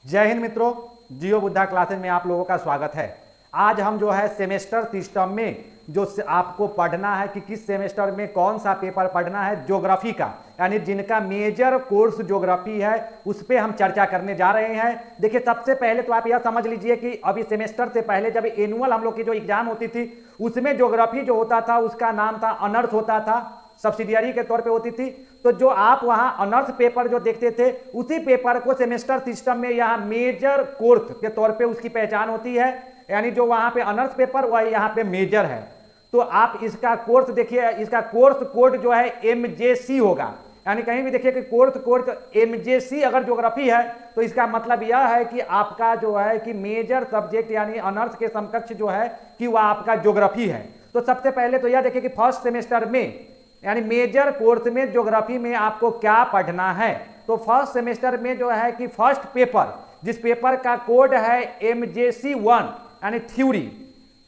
जय हिंद मित्रों, जियो बुद्धा क्लासेज में आप लोगों का स्वागत है। आज हम जो है सेमेस्टर सिस्टम में जो आपको पढ़ना है कि किस सेमेस्टर में कौन सा पेपर पढ़ना है ज्योग्राफी का, यानी जिनका मेजर कोर्स ज्योग्राफी है उस पर हम चर्चा करने जा रहे हैं। देखिए, सबसे पहले तो आप यह समझ लीजिए कि अभी सेमेस्टर से पहले जब एनुअल हम लोग की जो एग्जाम होती थी उसमें ज्योग्राफी जो होता था उसका नाम था अनर्थ होता था, सब्सिडियरी के तौर पे होती थी। तो जो आप वहां अनर्थ पेपर जो देखते थे उसी पेपर को सेमेस्टर सिस्टम में यहाँ मेजर कोर्स के तौर पे उसकी पहचान होती है, यानी जो वहां पे अनर्थ पेपर वह यहाँ पे मेजर है। तो आप इसका कोर्स देखिए, इसका कोर्स कोड जो है MJC होगा, यानी कहीं भी देखिए कि कोर्स कोड MJC अगर ज्योग्राफी है तो इसका मतलब यह है कि आपका जो है कि मेजर सब्जेक्ट यानी अनर्थ के समकक्ष जो है कि वह आपका ज्योग्राफी है। तो सबसे पहले तो यह देखिए कि फर्स्ट सेमेस्टर में यानी मेजर कोर्स में ज्योग्राफी में आपको क्या पढ़ना है। तो फर्स्ट सेमेस्टर में जो है कि फर्स्ट पेपर, जिस पेपर का कोड है MJC1 यानी थ्योरी,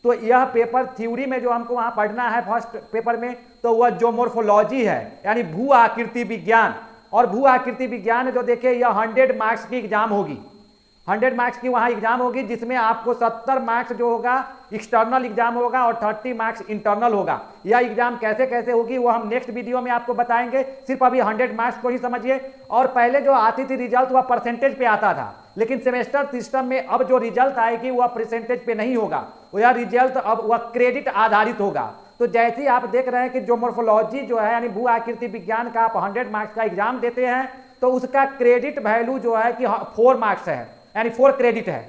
तो यह पेपर थ्योरी में जो हमको वहां पढ़ना है फर्स्ट पेपर में तो वह ज्योमोर्फोलॉजी है, यानी भू आकृति विज्ञान। और भू आकृति विज्ञान जो देखे यह 100 मार्क्स की एग्जाम होगी, 100 मार्क्स की वहां एग्जाम होगी, जिसमें आपको 70 मार्क्स जो होगा एक्सटर्नल एग्जाम होगा और 30 मार्क्स इंटरनल होगा। यह एग्जाम कैसे कैसे होगी वो हम नेक्स्ट वीडियो में आपको बताएंगे, सिर्फ अभी 100 मार्क्स को ही समझिए। और पहले जो आती थी रिजल्ट वह परसेंटेज पे आता था, लेकिन सेमेस्टर सिस्टम में अब जो रिजल्ट आएगी वह परसेंटेज पे नहीं होगा, वह रिजल्ट अब वह क्रेडिट आधारित होगा। तो जैसे ही आप देख रहे हैं कि ज्योमोर्फोलॉजी जो है यानी भू आकृति विज्ञान का आप 100 मार्क्स का एग्जाम देते हैं तो उसका क्रेडिट वैल्यू जो है कि 4 मार्क्स है, यानी 4 क्रेडिट है।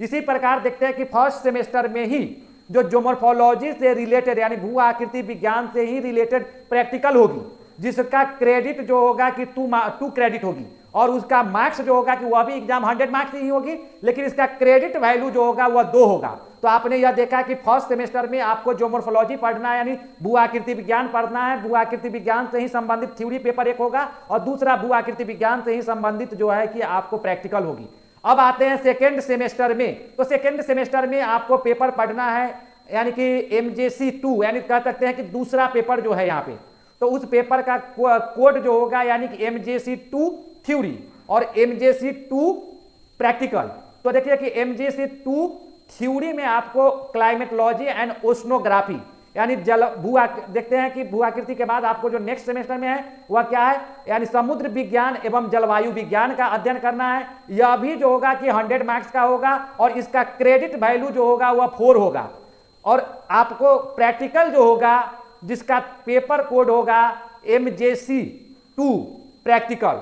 इसी प्रकार देखते हैं कि फर्स्ट सेमेस्टर में ही जो ज्योमोर्फोलॉजी से रिलेटेड यानी भू आकृति विज्ञान से ही रिलेटेड प्रैक्टिकल होगी, जिसका क्रेडिट जो होगा कि 2 क्रेडिट होगी, और उसका मार्क्स जो होगा कि वह भी एग्जाम 100 मार्क्स ही होगी, लेकिन इसका क्रेडिट वैल्यू जो होगा वह 2 होगा। तो आपने यह देखा कि फर्स्ट सेमेस्टर में आपको ज्योमोर्फोलॉजी पढ़ना है यानी भू आकृति विज्ञान पढ़ना है, भू आकृति विज्ञान से ही संबंधित थ्योरी पेपर एक होगा और दूसरा भू आकृति विज्ञान से ही संबंधित जो है कि आपको प्रैक्टिकल होगी। अब आते हैं सेकेंड सेमेस्टर में। तो सेकेंड सेमेस्टर में आपको पेपर पढ़ना है यानी कि MJC2, यानी कह सकते हैं कि दूसरा पेपर जो है यहाँ पे, तो उस पेपर का कोड जो होगा यानी कि MJC2 थ्योरी और MJC2 प्रैक्टिकल। तो देखिए कि MJC2 थ्योरी में आपको क्लाइमेटोलॉजी एंड ओशनोग्राफी यानी जल भू देखते हैं कि भू आकृति के बाद आपको जो नेक्स्ट सेमेस्टर में है वह क्या है, यानी समुद्र विज्ञान एवं जलवायु विज्ञान का अध्ययन करना है। यह भी जो होगा कि 100 मार्क्स का होगा और इसका क्रेडिट वैल्यू जो होगा वह 4 होगा। और आपको प्रैक्टिकल जो होगा जिसका पेपर कोड होगा MJC2 प्रैक्टिकल,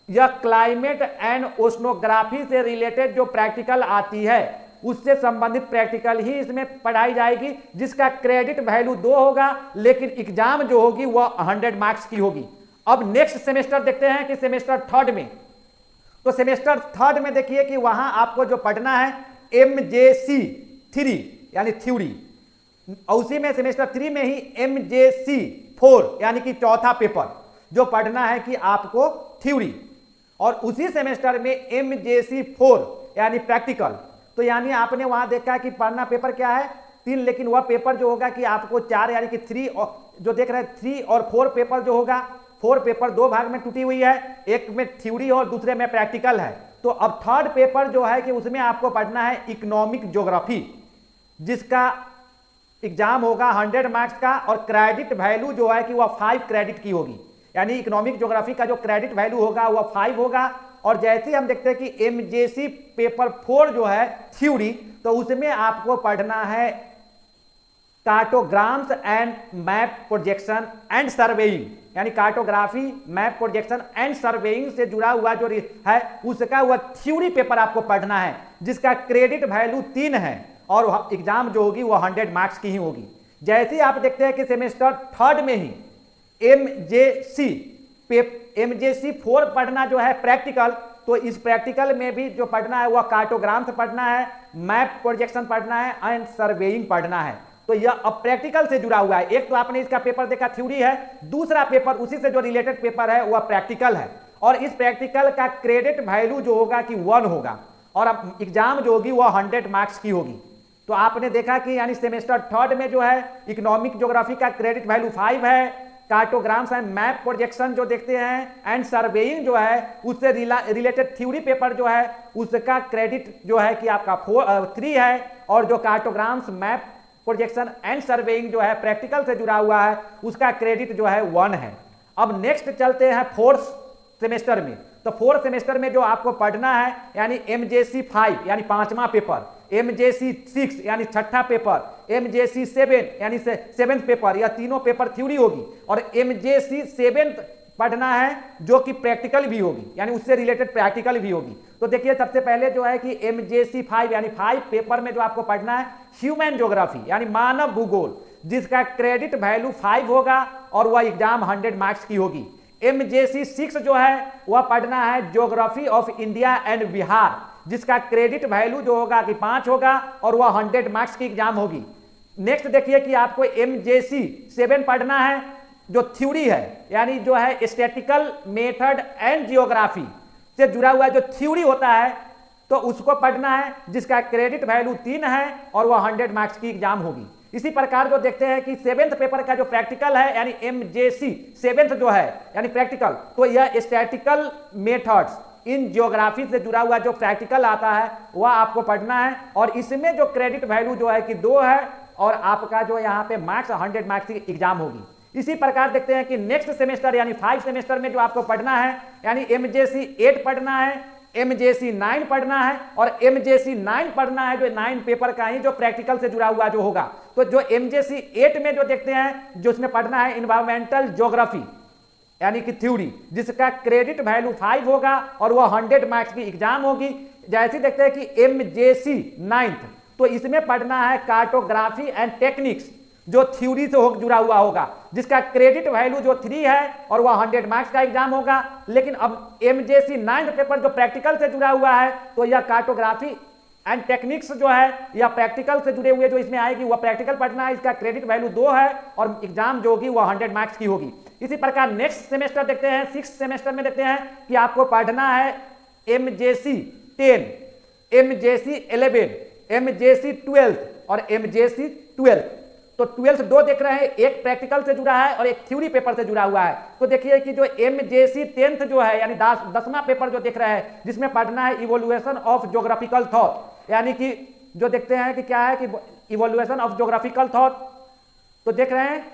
यह क्लाइमेट एंड ओशनोग्राफी से रिलेटेड जो प्रैक्टिकल आती है उससे संबंधित प्रैक्टिकल ही इसमें पढ़ाई जाएगी, जिसका क्रेडिट वैल्यू 2 होगा, लेकिन एग्जाम जो होगी वह 100 मार्क्स की होगी। अब नेक्स्ट सेमेस्टर देखते हैं कि सेमेस्टर थर्ड में, तो सेमेस्टर थर्ड में देखिए कि वहां आपको जो पढ़ना है MJC3 यानी थ्योरी, उसी में सेमेस्टर 3 में ही MJC4 यानी कि चौथा पेपर जो पढ़ना है कि आपको थ्योरी, और उसी सेमेस्टर में MJC4 यानी प्रैक्टिकल। तो यानी आपने वहां देखा कि पढ़ना पेपर क्या है 3, लेकिन वह पेपर जो होगा कि आपको 4 यानी कि 3 और जो देख रहे हैं 3 और 4 पेपर जो होगा, 4 पेपर 2 भाग में टूटी हुई है, एक में थ्योरी और दूसरे में प्रैक्टिकल है। तो अब थर्ड पेपर जो है कि उसमें आपको पढ़ना है इकोनॉमिक ज्योग्राफी, जिसका एग्जाम होगा 100 मार्क्स का और क्रेडिट वैल्यू जो है कि वह 5 क्रेडिट की होगी, यानी इकोनॉमिक ज्योग्राफी का जो क्रेडिट वैल्यू होगा वह 5 होगा। और जैसे ही हम देखते हैं कि MJC पेपर 4 जो है थ्योरी, तो उसमें आपको पढ़ना है cartograms and map projection and surveying, यानी cartography map projection and surveying से जुड़ा हुआ जो है उसका वह थ्योरी पेपर आपको पढ़ना है, जिसका क्रेडिट वैल्यू 3 है और एग्जाम जो होगी वह 100 मार्क्स की ही होगी। जैसे ही आप देखते हैं कि सेमेस्टर थर्ड में ही MJC4 पढ़ना जो है प्रैक्टिकल, तो इस प्रैक्टिकल में भी जो पढ़ना है वह कार्टोग्राम्स पढ़ना है, मैप प्रोजेक्शन पढ़ना है एंड सर्वेइंग पढ़ना है। तो यह अब प्रैक्टिकल से जुड़ा हुआ है। एक तो आपने इसका पेपर देखा थ्योरी है, दूसरा पेपर उसी से जो रिलेटेड पेपर है वह प्रैक्टिकल है, और इस प्रैक्टिकल का क्रेडिट वैल्यू जो होगा कि 1 होगा और अब एग्जाम जो होगी वह 100 मार्क्स की होगी। तो आपने देखा कि यानी सेमेस्टर थर्ड में जो है इकोनॉमिक ज्योग्राफी का क्रेडिट वैल्यू 5 है, कार्टोग्राम्स एंड मैप प्रोजेक्शन जो देखते हैं एंड सर्वेइंग जो है उससे रिलेटेड थ्योरी पेपर जो है उसका क्रेडिट जो है कि आपका 3 है, और जो कार्टोग्राम्स मैप प्रोजेक्शन एंड सर्वेइंग जो है प्रैक्टिकल से जुड़ा हुआ है उसका क्रेडिट जो है 1 है। अब नेक्स्ट चलते हैं 4th सेमेस्टर में। तो 4th सेमेस्टर में जो आपको पढ़ना है यानी MJC 5 यानी 5वां पेपर, MJC 6 यानी 6ठा पेपर, MJC 7 यानी 7th पेपर, या तीनों पेपर थ्योरी होगी, और MJC 7th पढ़ना है जो कि प्रैक्टिकल भी होगी यानी उससे रिलेटेड प्रैक्टिकल भी होगी। तो देखिए सबसे पहले जो है कि MJC 5 यानी 5 पेपर में जो आपको पढ़ना है ह्यूमन ज्योग्राफी यानी मानव भूगोल, जिसका क्रेडिट वैल्यू 5 होगा और वह एग्जाम 100 मार्क्स की होगी। MJC 6 जो है वह पढ़ना है geography of India and Bihar, जिसका क्रेडिट वैल्यू जो होगा कि 5 होगा और वह 100 मार्क्स की एग्जाम होगी। नेक्स्ट देखिए कि आपको MJC 7 पढ़ना है जो थ्योरी है यानी जो है स्टैटिकल मेथड एंड जियोग्राफी से जुड़ा हुआ जो थ्योरी होता है तो उसको पढ़ना है, जिसका क्रेडिट वैल्यू 3 है और वह 100 मार्क्स की एग्जाम होगी। इसी प्रकार जो देखते हैं कि 7th पेपर का जो प्रैक्टिकल है यानी MJC 7th जो है यानी प्रैक्टिकल, तो यह स्टैटिकल मेथड्स इन ज्योग्राफी से जुड़ा हुआ जो प्रैक्टिकल आता है वह आपको पढ़ना है, और इसमें जो क्रेडिट वैल्यू जो है कि 2 है और आपका जो यहाँ पे मार्क्स 100 मार्क्स की एग्जाम होगी। इसी प्रकार देखते हैं कि नेक्स्ट सेमेस्टर यानी 5 सेमेस्टर में जो आपको पढ़ना है यानी MJC 8 पढ़ना है, MJC 9 पढ़ना है, और MJC 9 पढ़ना है जो 9 पेपर का ही जो प्रैक्टिकल से जुड़ा हुआ जो होगा। तो जो MJC 8 में जो देखते हैं जो इसमें पढ़ना है इन्वायरमेंटल ज्योग्राफी यानी कि थ्योरी, जिसका क्रेडिट वैल्यू 5 होगा और वह 100 मार्क्स की एग्जाम होगी। जैसे देखते हैं कि MJC 9th तो इसमें पढ़ना है कार्टोग्राफी एंड टेक्निक्स जो थ्योरी से जुड़ा हुआ होगा, जिसका क्रेडिट वैल्यू जो 3 है और वह 100 मार्क्स का एग्जाम होगा। लेकिन अब MJC 9th पेपर जो प्रैक्टिकल से जुड़ा हुआ है तो यह कार्टोग्राफी एंड टेक्निक्स जो है या प्रैक्टिकल से जुड़े हुए जो इसमें आएगी वह प्रैक्टिकल पढ़ना है, इसका क्रेडिट वैल्यू 2 है और एग्जाम जो होगी वह 100 मार्क्स की होगी। इसी प्रकार नेक्स्ट सेमेस्टर देखते हैं 6th सेमेस्टर में देखते हैं कि आपको पढ़ना है MJC 10, MJC 11, MJC 12 और MJC 12। तो 12th 2 देख रहे हैं, एक प्रैक्टिकल से जुड़ा है और एक थ्योरी पेपर से जुड़ा हुआ है। तो देखिए कि जो MJC 10th जो है यानी 10वां पेपर जो देख रहे हैं जिसमें पढ़ना है इवोल्यूशन ऑफ ज्योग्राफिकल थॉट, यानी कि जो देखते हैं कि क्या है कि इवोल्यूशन ऑफ ज्योग्राफिकल थॉट। तो देख रहे हैं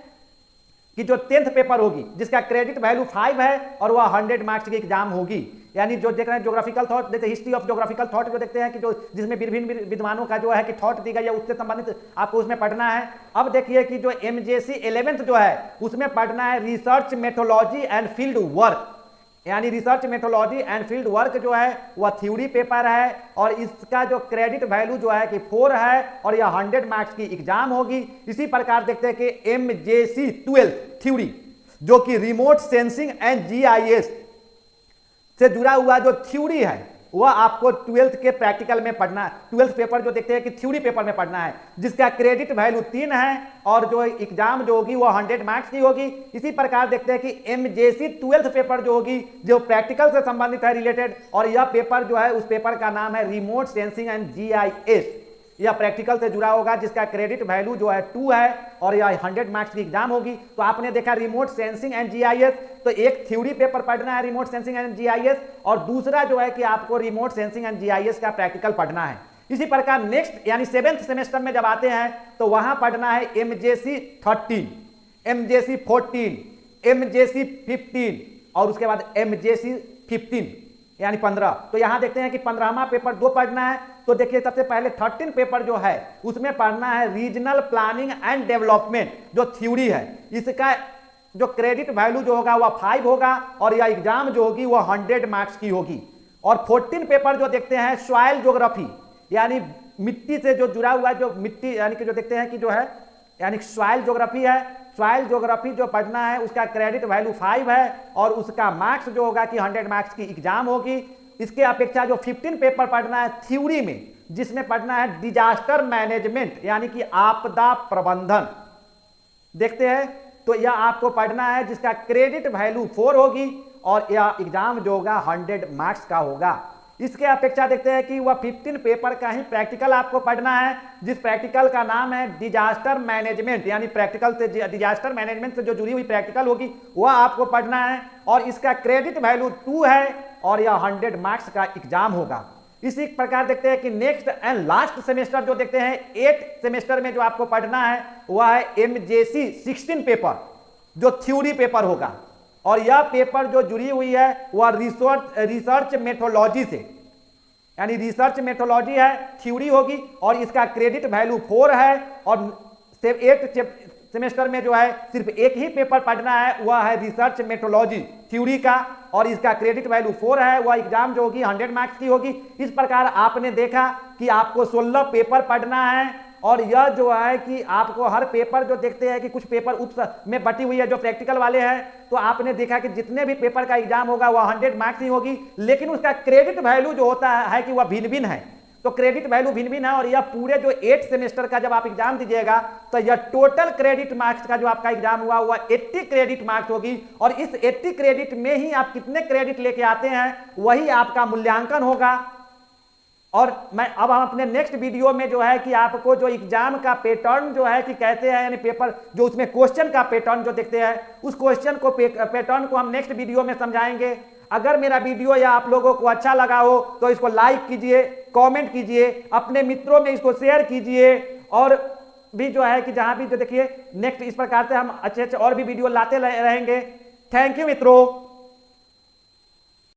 कि जो 10th पेपर होगी जिसका क्रेडिट वैल्यू 5 है और वह 100 मार्क्स की एग्जाम होगी। यानी जो देख रहे हैं ज्योग्राफिकल थॉट, जैसे हिस्ट्री ऑफ ज्योग्राफिकल थॉट जो देखते हैं कि जो जिसमें विभिन्न विद्वानों का जो है कि थॉट दी गई है उससे संबंधित आपको उसमें पढ़ना है। अब देखिए कि जो MJC 11th जो है उसमें पढ़ना है research methodology and field work, यानी research methodology and field work जो है वह थ्योरी पेपर है और इसका जो क्रेडिट वैल्यू जो है कि 4 है और यह 100 मार्क्स की एग्जाम होगी। इसी प्रकार देखते हैं कि MJC 12 थ्योरी जो कि रिमोट सेंसिंग एंड GIS से जुड़ा हुआ जो थ्योरी है वह आपको 12th के प्रैक्टिकल में पढ़ना है। 12th पेपर जो देखते हैं कि थ्योरी पेपर में पढ़ना है, जिसका क्रेडिट वैल्यू 3 है और जो एग्जाम जो होगी वो 100 मार्क्स की होगी। इसी प्रकार देखते हैं कि MJC 12th पेपर जो होगी जो प्रैक्टिकल से संबंधित है रिलेटेड, और यह पेपर जो है उस पेपर का नाम है रिमोट सेंसिंग एंड GIS, यह प्रैक्टिकल से जुड़ा होगा जिसका क्रेडिट वैल्यू जो है 2 है और यह 100 मार्क्स की एग्जाम होगी। तो आपने देखा रिमोट सेंसिंग एंड GIS, तो एक थ्योरी पेपर पढ़ना है रिमोट सेंसिंग एंड GIS और दूसरा जो है कि आपको रिमोट सेंसिंग एंड GIS का प्रैक्टिकल पढ़ना है। इसी प्रकार नेक्स्ट यानी 7th सेमेस्टर में जब आते हैं तो वहां पढ़ना है MJC 13, MJC 14, MJC 15 और उसके बाद MJC 15 यानी 15। तो यहां देखते हैं कि 15वां पेपर 2 पढ़ना है। तो देखिए सबसे पहले 13 पेपर जो है उसमें पढ़ना है रीजनल प्लानिंग एंड डेवलपमेंट जो थ्योरी है, इसका जो क्रेडिट वैल्यू जो होगा वह 5 होगा और यह एग्जाम जो होगी वह 100 मार्क्स की होगी। और 14 पेपर जो देखते हैं सॉइल ज्योग्राफी यानी मिट्टी से जो जुड़ा हुआ जो मिट्टी यानी कि जो देखते हैं कि जो है यानी सॉइल ज्योग्राफी है। सॉइल ज्योग्राफी जो पढ़ना है उसका क्रेडिट वैल्यू 5 है और उसका मार्क्स जो होगा कि 100 मार्क्स की एग्जाम होगी। इसके अपेक्षा जो 15 पेपर पढ़ना है थ्योरी में, जिसमें पढ़ना है डिजास्टर मैनेजमेंट यानी कि आपदा प्रबंधन देखते हैं, तो यह आपको पढ़ना है जिसका क्रेडिट वैल्यू 4 होगी और यह एग्जाम जो होगा 100 मार्क्स का होगा। इसके अपेक्षा देखते हैं कि वह 15 पेपर का ही प्रैक्टिकल आपको पढ़ना है, जिस प्रैक्टिकल का नाम है डिजास्टर मैनेजमेंट, यानी प्रैक्टिकल से डिजास्टर मैनेजमेंट से जो जुड़ी हुई प्रैक्टिकल होगी वह आपको पढ़ना है। और इसका क्रेडिट वैल्यू 2 है और यह 100 मार्क्स का एग्जाम होगा। इसी प्रकार देखते हैं कि नेक्स्ट एंड लास्ट सेमेस्टर जो देखते हैं 8 सेमेस्टर में जो आपको पढ़ना है वह है MJC 16 पेपर, जो थ्योरी पेपर होगा। और यह पेपर जो जुड़ी हुई है वह रिसर्च मेथोलॉजी से, यानी रिसर्च मेथोलॉजी है, थ्योरी होगी और इसका क्रेडिट वैल्यू 4 है। और 8 सेमेस्टर में जो है सिर्फ एक ही पेपर पढ़ना है, वह है रिसर्च मेथोलॉजी थ्योरी का, और इसका क्रेडिट वैल्यू 4 है। वह एग्जाम जो होगी 100 मार्क्स की होगी। इस प्रकार आपने देखा कि आपको 16 पेपर पढ़ना है। और यह जो है कि आपको हर पेपर जो देखते हैं कि कुछ पेपर उप में बटी हुई है जो प्रैक्टिकल वाले हैं, तो आपने देखा कि जितने भी पेपर का एग्जाम होगा वह 100 मार्क्स ही होगी, लेकिन उसका क्रेडिट वैल्यू जो होता है कि वह भिन्न भिन्न है। तो क्रेडिट वैल्यू भिन्न भिन्न है। और यह पूरे जो 8 सेमेस्टर का जब आप एग्जाम दीजिएगा तो यह टोटल क्रेडिट मार्क्स का जो आपका एग्जाम हुआ वह 80 क्रेडिट मार्क्स होगी। और इस 80 क्रेडिट में ही आप कितने क्रेडिट लेके आते हैं वही आपका मूल्यांकन होगा। और मैं अब हम अपने नेक्स्ट वीडियो में जो है कि आपको जो एग्जाम का पैटर्न जो है कि कहते हैं, यानी पेपर जो उसमें क्वेश्चन का पैटर्न जो देखते हैं, उस क्वेश्चन को पैटर्न को हम नेक्स्ट वीडियो में समझाएंगे। अगर मेरा वीडियो या आप लोगों को अच्छा लगा हो तो इसको लाइक कीजिए, कमेंट कीजिए, अपने मित्रों में इसको शेयर कीजिए। और भी जो है कि जहां भी जो देखिए नेक्स्ट इस प्रकार से हम अच्छे अच्छे और भी वीडियो लाते रहेंगे। थैंक यू मित्रों।